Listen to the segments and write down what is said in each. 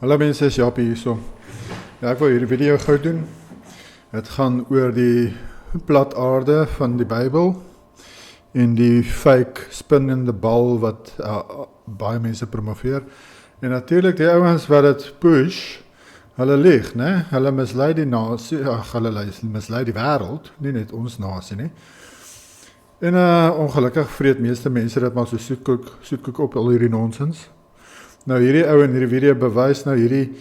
Hallo mense, is Japie hierso. Ja, ek wil hierdie video gou doen. Het gaan oor die plat aarde van die Bybel en die fake spinnende bal wat baie mense promoveer. En natuurlik die ouens wat dit push, hulle lieg, né? Hulle mislei die nasie, hulle mislei die wêreld, nie net ons nasie nie. En ongelukkig vreet meeste mense dit maar so soetkoek op al hierdie nonsens. Nou hierdie ou in hierdie video bewys nou hierdie,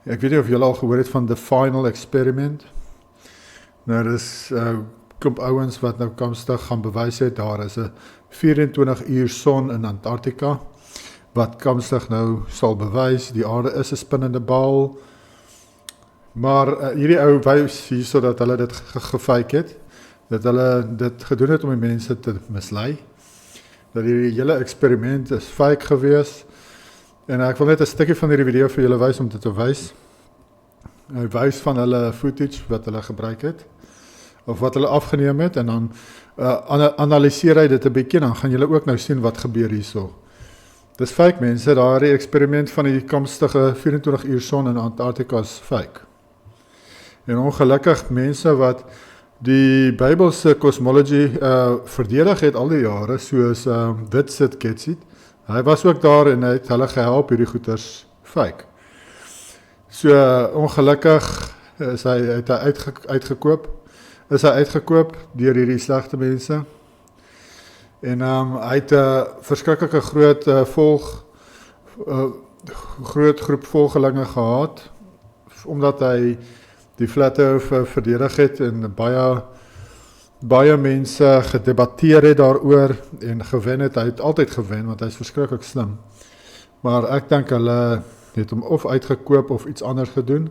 ek weet nie of julle al gehoor het van the final experiment. Nou dis klomp ouens wat nou komstig gaan bewys het, daar is 'n 24 uur son in Antarktika, wat komstig nou sal bewys, die aarde is 'n spinnende bal, maar hierdie ou wys hierso dat hulle dit gefake het, dat hulle dit gedoen het om die mense te mislei, dat hierdie hele eksperiment is fake gewees, en ek wil net 'n stukkie van hierdie video vir julle wys om dit te wys. Hy wys van hulle footage wat hulle gebruik het, of wat hulle afgeneem het, en dan analiseer hy dit 'n bietjie, dan gaan julle ook nou sien wat gebeur hierso. Dis fake mense, daardie eksperiment van die komstige 24 uur son in Antarktika is fake. En ongelukkig mense wat die Bybelse cosmology verdedig het al die jare, soos Witsit Ketsit, hy was ook daar en hy het hulle gehelp hierdie goeters fake. So ongelukkig is hy uitgekoop deur hierdie slegte mense. En hy het 'n verskriklike groot groep volgelinge gehad, omdat hy die flat earth verdedig het en baie mense gedebatteer het daaroor en gewen het. Hy het altyd gewen want hy is verskriklik slim. Maar ek dink hulle het hom of uitgekoop of iets anders gedoen.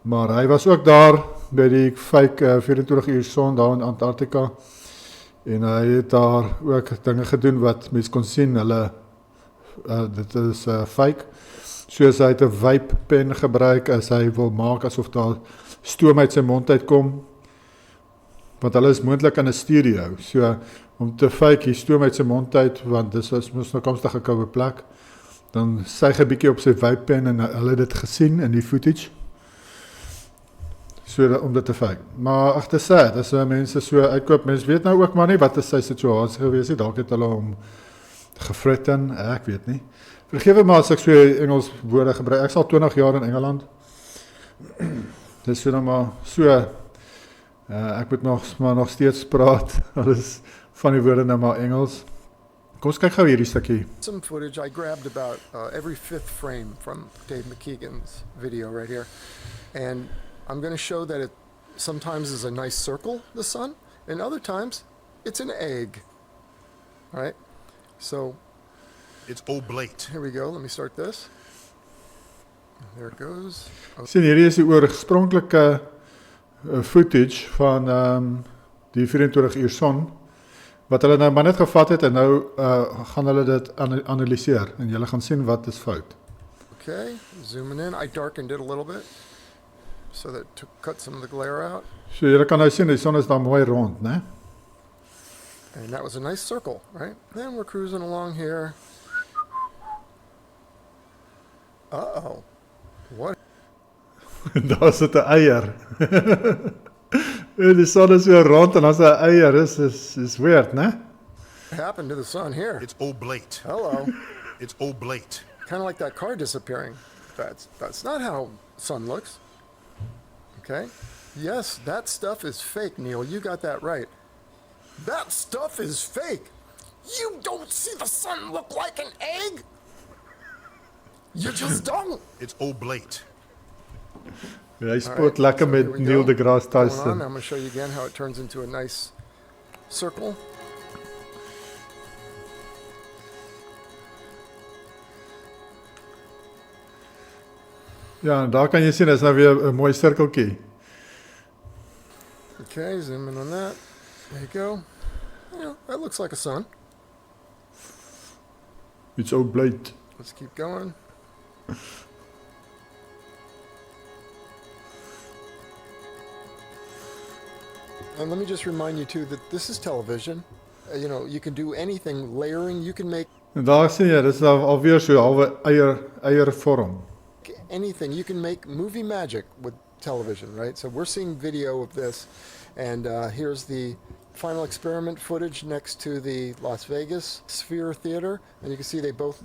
Maar hy was ook daar by die fake 24 uur son daar in Antarktika. En hy het daar ook dinge gedoen wat mens kon sien, dit is fake. Soos hy het 'n vape pen gebruik as hy wil maak asof daar stoom uit sy mond uitkom. Want hulle is moontlik in 'n studio, so om te fake hier stoom uit sy mond uit, want dis was mos nou komstig 'n koue plek. Dan suig hy 'n bietjie op sy vape pen en hulle het dit gesien in die footage. So om dit te fake. Maar agter sê, dis mense so uitkoop, mense weet nou ook maar nie wat is sy situasie gewees het, dalk het hulle hom gefritten, ek weet nie. Vergewe maar as ek so Engels woorde gebruik, ek is al 20 jaar in Engeland. Dis so nou maar so, ek moet nog steeds praat, alles van die woorde nou maar Engels. Kom ons kyk gou hierdie stukkie. Some footage I grabbed about every fifth frame from Dave McKeegan's video right here. And I'm going to show that it sometimes is a nice circle, the sun, and other times it's an egg. All right? So it's oblate. Here we go. Let me start this. There it goes. Sien, hierdie is die oorspronklike footage van die 24 uur son, wat hulle nou maar net gevat het en nou gaan hulle dit analiseer en julle gaan sien wat is fout. Okay, zooming in. I darkened it a little bit so that to cut some of the glare out. So julle kan nou sien die son is dan mooi rond, né? And that was a nice circle, right? Then we're cruising along here. Uh-oh. What? Daar sit 'n eier. Die son is so rond en as 'n eier is weird, né? What happened to the sun here? It's oblate. Hello. It's oblate. Kind of like that car disappearing. That's not how sun looks. Okay? Yes, that stuff is fake, Neil. You got that right. That stuff is fake. You don't see the sun look like an egg? You just don't. It's oblate. Hy spot lekker met Neil deGrasse Tyson. I'm going to show you again how it turns into a nice circle. Ja, en daar kan jy sien, is nou weer 'n mooi sirkeltjie. Okay, zoom in on that. There you go. Yeah, that looks like a sun. It's oblate. Let's keep going. And let me just remind you too that this is television. You can do anything, layering, you can make En daar sien jy, dis alweer so halwe eiervorm. anything. You can make movie magic with television, right? So we're seeing video of this, and here's the final experiment footage next to the Las Vegas Sphere Theater, and you can see they both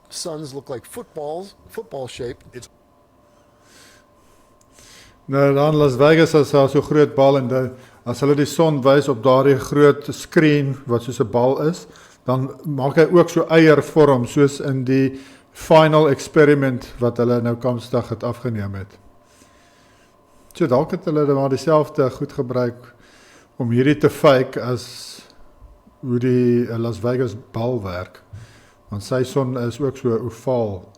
suns look like football shaped. Nou dan Las Vegas is daar so groot bal en as hulle die son wys op daardie groot skerm wat soos 'n bal is, dan maak hy ook so eiervorm soos in die final experiment wat hulle nou Kaapstad het afgeneem het. So dalk het hulle maar dieselfde goed gebruik om hierdie te fake as hoe die Las Vegas bal werk. Want sy son is ook so ovaal,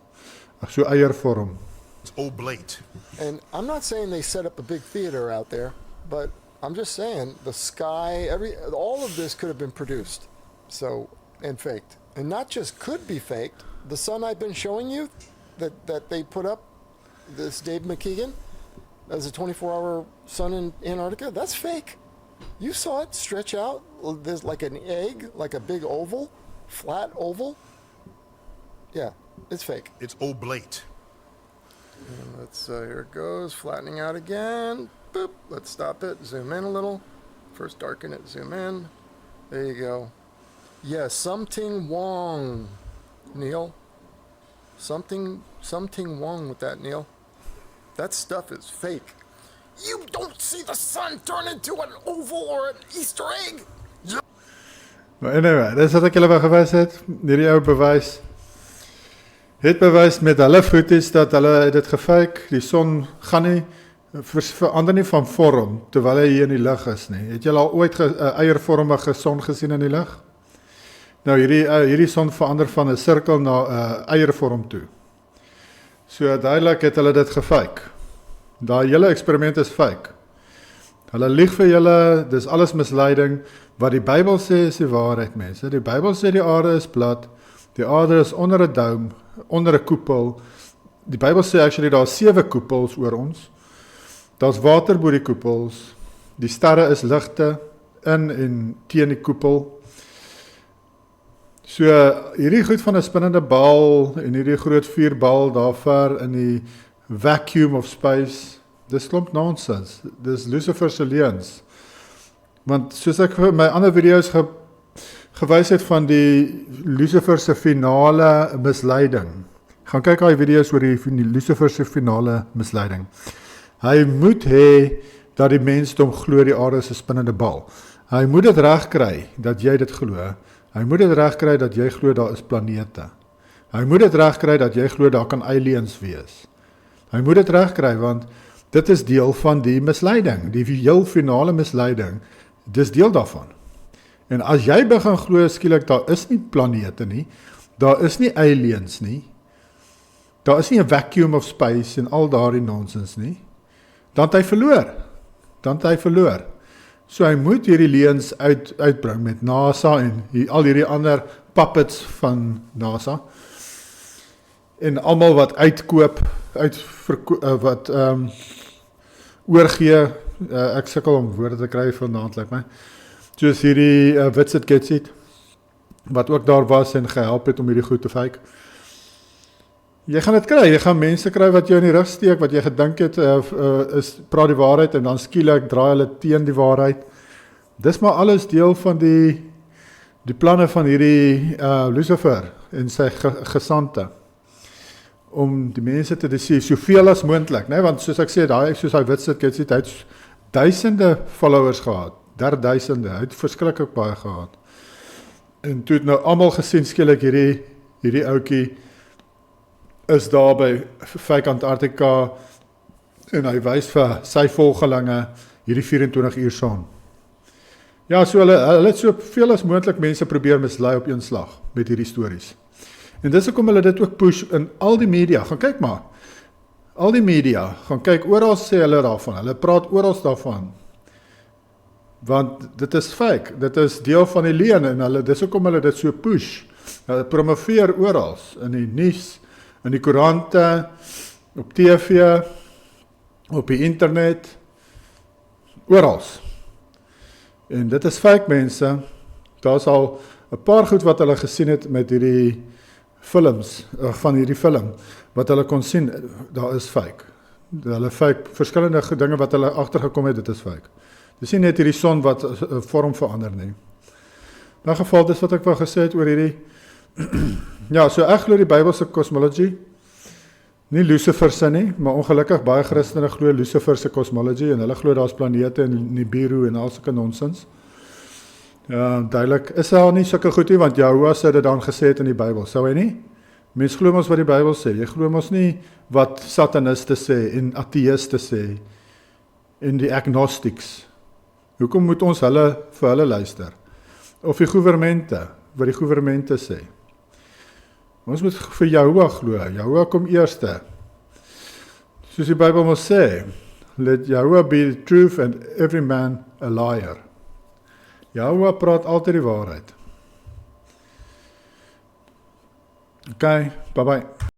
so eiervorm. It's oblate. And I'm not saying they set up a big theater out there, but I'm just saying the sky, all of this could have been produced, and faked, and not just could be faked. The sun I've been showing you, that they put up, this Dave McKeegan, as a 24-hour sun in Antarctica, that's fake. You saw it stretch out. There's like an egg, like a big oval, flat oval. Yeah, it's fake. It's oblate. And let's here it goes, flattening out again. Boop. Let's stop it. Zoom in a little. First darken it. Zoom in. There you go. Yeah, something wrong, Neil. Something wrong with that, Neil. That stuff is fake. You don't see the sun turn into an oval or an Easter egg. Maar anyway, dis wat ek julle wou gewys het. Hierdie ou bewys het bewys met hulle voeties dat hulle dit gefake. Die son gaan nie verander nie van vorm terwyl hy hier in die lug is nie. Het julle al ooit 'n eiervormige son gesien in die lug? Nou hierdie son verander van 'n sirkel na 'n eiervorm toe. So duidelik het hulle dit gefake. Daai hele eksperiment is fake. Hulle lieg vir julle, dis alles misleiding. Wat die Bybel sê is die waarheid, mense. Die Bybel sê die aarde is plat, die aarde is onder 'n dome, onder 'n koepel. Die Bybel sê actually daar is 7 koepels oor ons. Daar's water bo die koepels. Die sterre is ligte in en teen die koepel. So hierdie goed van 'n spinnende bal en hierdie groot vuurbal daar ver in die vacuum of space, dis klomp nonsens. Dis Lucifer se leuns. Want soos ek vir my ander video's gewys het van die Lucifer se finale misleiding. Gaan kyk daai video's oor die Lucifer se finale misleiding. Hy moet hê dat die mensdom glo die aarde is 'n spinnende bal. Hy moet dit regkry dat jy dit glo. Hy moet dit regkry dat jy glo daar is planete. Hy moet dit regkry dat jy glo daar kan aliens wees. Hy moet dit regkry want dit is deel van die misleiding, die heel finale misleiding. Dis deel daarvan. En as jy begin glo skielik daar is nie planete nie, daar is nie aliens nie, daar is nie 'n vacuum of space en al daardie nonsens nie, dan het hy verloor. So hy moet hierdie leuns uitbring met NASA en al hierdie ander puppets van NASA. En almal wat uitkoop, wat oorgee, ek sukkel om woorde te kry vanaand, lyk my. Soos hierdie Witsit Getsit, wat ook daar was en gehelp het om hierdie goed te fake. Jy gaan dit kry, jy gaan mense kry wat jou in die rug steek, wat jy gedink het, praat die waarheid, en dan skielik draai hulle teen die waarheid. Dis maar alles deel van die planne van hierdie Lucifer en sy gesante, om die mense te deceive, soveel as moontlik, né? Want soos ek sê, soos hy Witsit Getsit, hy het duisende followers gehad, duisende, hy het verskriklik baie gehad. En toe het nou almal gesien, skielik hierdie ouetjie is daar by Fake Antarctica en hy wys vir sy volgelinge hierdie 24 uur son. Ja, so hulle het so veel as moontlik mense probeer mislei op een slag met hierdie stories. En dis hoekom hulle dit ook push in al die media. Gaan kyk maar. Al die media, gaan kyk, oral sê hulle daarvan. Hulle praat oral daarvan. Want dit is fake. Dit is deel van die leuen en dis hoekom hulle dit so push. Hulle promoveer oral in die nuus, in die koerante, op TV, op die internet, oral. En dit is fake, mense. Daar's al 'n paar goed wat hulle gesien het met hierdie films, van hierdie film, wat hulle kon sien, daar is fake. Hulle fake, verskillende dinge wat hulle agtergekom het, dit is fake. Dis nie net hierdie son wat vorm verander nie. In 'n geval, dis wat ek wou gesê het oor hierdie, ja, so ek glo die Bybelse cosmology, nie Lucifer se nie, maar ongelukkig baie Christene glo Lucifer se cosmology, en hulle glo daar's planete en Nibiru en al sulke nonsens. Ja, duidelik, is daar nie sulke goed nie, want Jehovah sou dit dan gesê het in die Bybel, sou hy nie? Mens glo mos wat die Bybel sê, jy glo mos nie wat sataniste sê, en ateïste sê, en die agnostics. Hoekom moet ons vir hulle luister? Of die goewermente, wat die goewermente sê. Ons moet vir Jehovah glo, Jehovah kom eerste. Soos die Bybel mos sê, let Jehovah be the truth and every man a liar. Jehovah praat altyd die waarheid. Okay, bye bye.